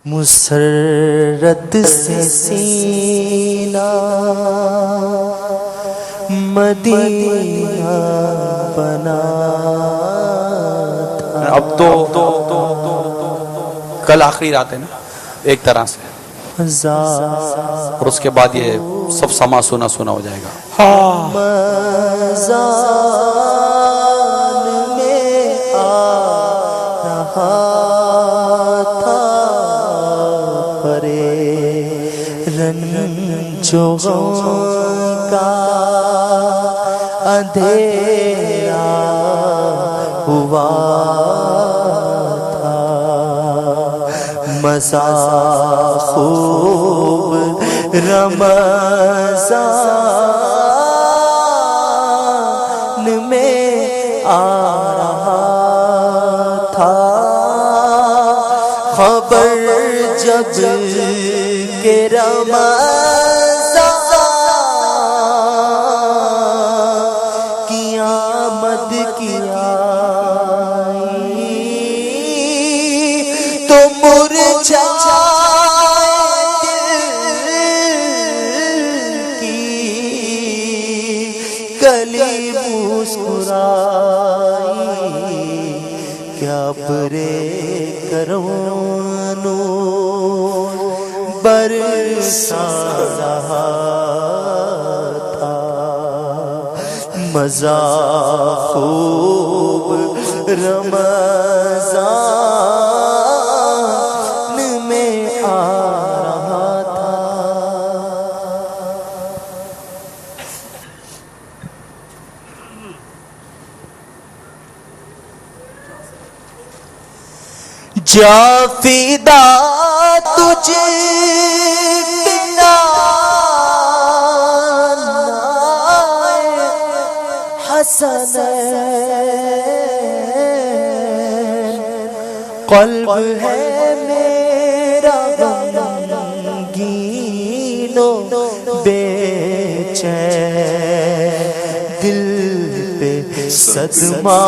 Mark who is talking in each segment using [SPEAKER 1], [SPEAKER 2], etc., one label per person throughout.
[SPEAKER 1] مسرت سے سینہ مدینہ بنا تھا۔
[SPEAKER 2] اب تو کل آخری رات ہے نا ایک طرح سے، اور اس کے بعد یہ سب سما سونا سونا ہو جائے گا۔
[SPEAKER 1] رمضان میں آ رہا تھا پرے رنج و غم کا اندھیرا ہوا تھا، مزہ خوب رمضان میں آ رہا تھا، خبر جب کہ رمضان کی آمد کی آئی تو مرجھا کلی مسکرائی، کیا برے کرم برسا رہا تھا، مزہ خوب رمضان میں آ رہا تھا۔ جا فدا تجھے بنا حسنین، قلب ہے میرا غمگین و بے چین، دل پہ صدمہ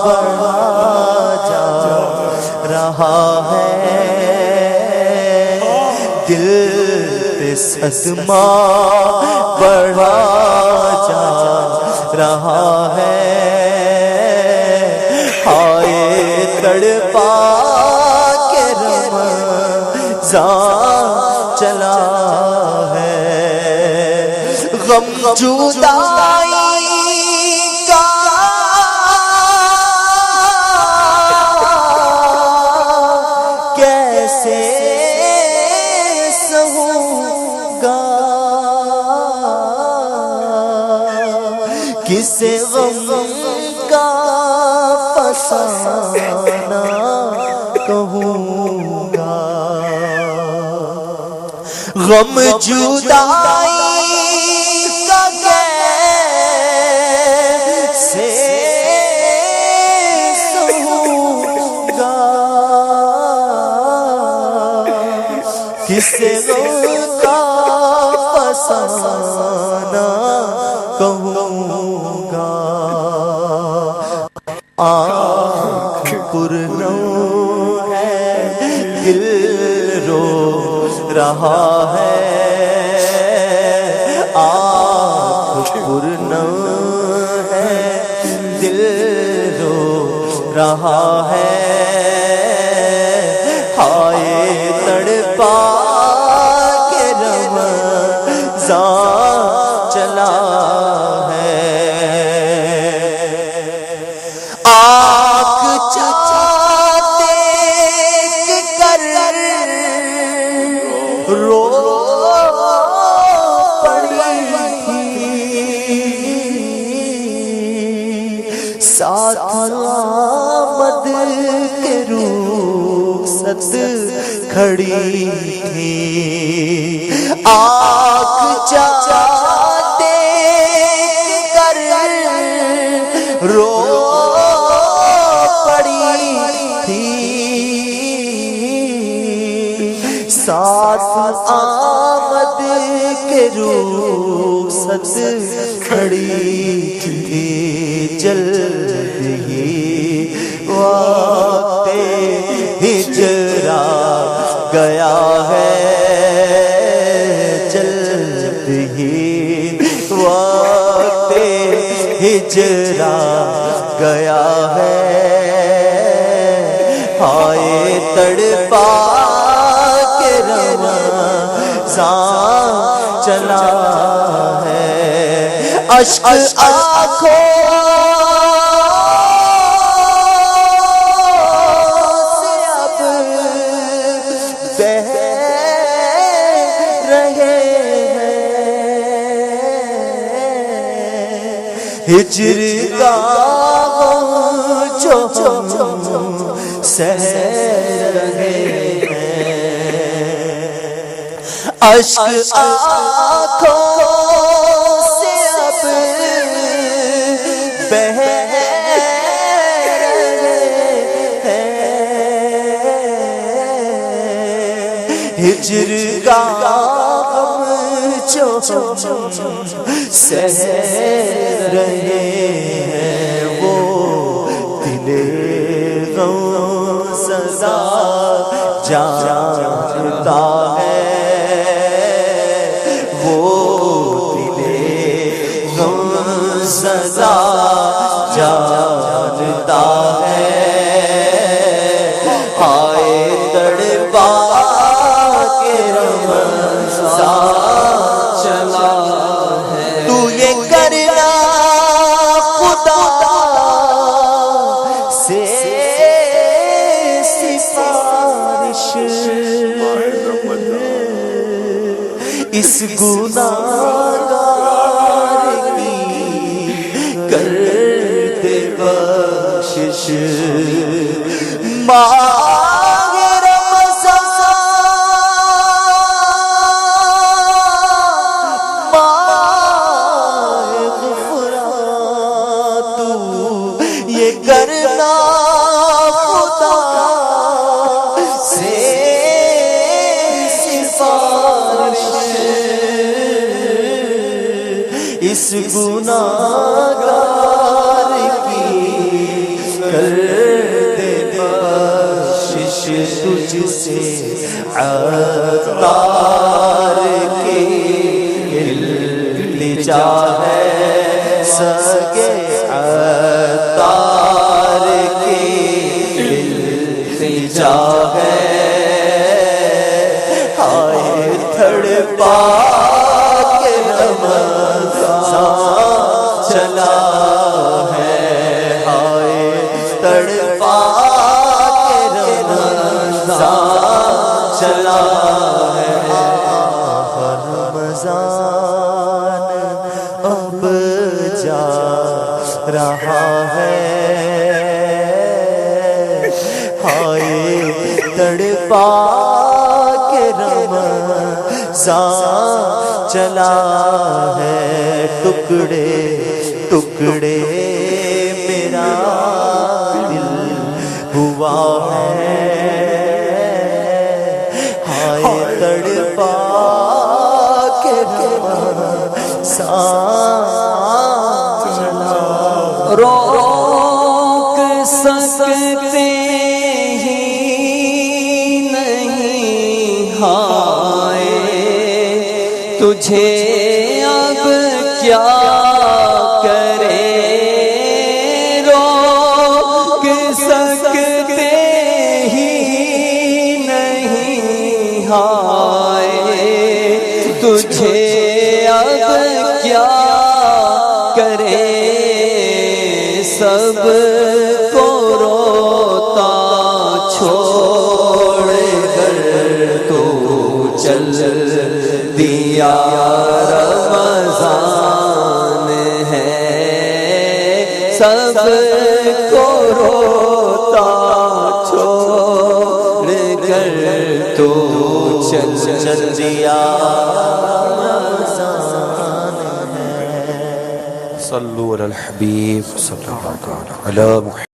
[SPEAKER 1] بڑھا جا رہا ہے، دل پہ صدمہ بڑھا جا رہا ہے، ہائے تڑپا کے رمضان چلا ہے، غم جدائی کسے غم کا فسانہ کہوں گا، غم جدائی کا کیسے سہوں گا، کسے غم کا فسانہ کہوں گا، آنکھ پرنو ہے دل رو رہا ہے، آنکھ پرنو ہے دل رو رہا ہے، ہائے تڑپا کے رمضان چلا ہے، آنکھ دیکھ کر رو پڑی تھی، ساتھ آمد کے رخصت کھڑی تھی، آنکھ دیکھ کر رو پڑی تھی، ساتھ آمد کے رخصت کھڑی تھی، جلد ہی وقت ہجرا گیا ہے، جلد ہی وقت ہجرا گیا ہے، ہائے تڑپا کے رمضان چلا ہے، اشک آنکھوں سے اب بہہ رہے ہیں، ہجر کا جو سہ رہے ہیں، اشک آنکھوں سے اب بہہ رہے ہیں، ہجر کا جو سہ رہے ہیں، وہ دل غم سزا جانتا ہے، وہ دل غم سزا جانتا ہے، ہائے تڑپا کے رمضان چلا ہے، تو یہ کرنا خدا سے سفارش، اس گناہگار کی کر دے بخشش، ماہ رمضان ماہ غفران، تو یہ کرنا خدا سے سفارش، اس گناہگار کی کر دے بخشش، تجھ سے عطار کی التجا ہے، سگے عطار کی التجا ہے، ہائے تڑپا کے رمضان چلا ہے، ہائے تڑپا کے رمضان چلا ہے، رمضان اب جا رہا ہے، ہائے تڑپا کے رمضان چلا ہے، ٹکڑے ٹکڑے میرا دل ہوا ہے، ہائے تڑپا کے رمضان چلا،
[SPEAKER 3] روک سکتے ہی نہیں، ہائے تجھے اب کیا کرے، روک سکتے ہی نہیں، ہائے تجھے اب کیا کرے، سب کو روتا چھوڑ کر تو چل دیا، رمضان ہے سب کو روتا چھوڑ کر تو چل دیا،
[SPEAKER 2] صلوا علی الحبیب صلی اللہ علیہ وسلم.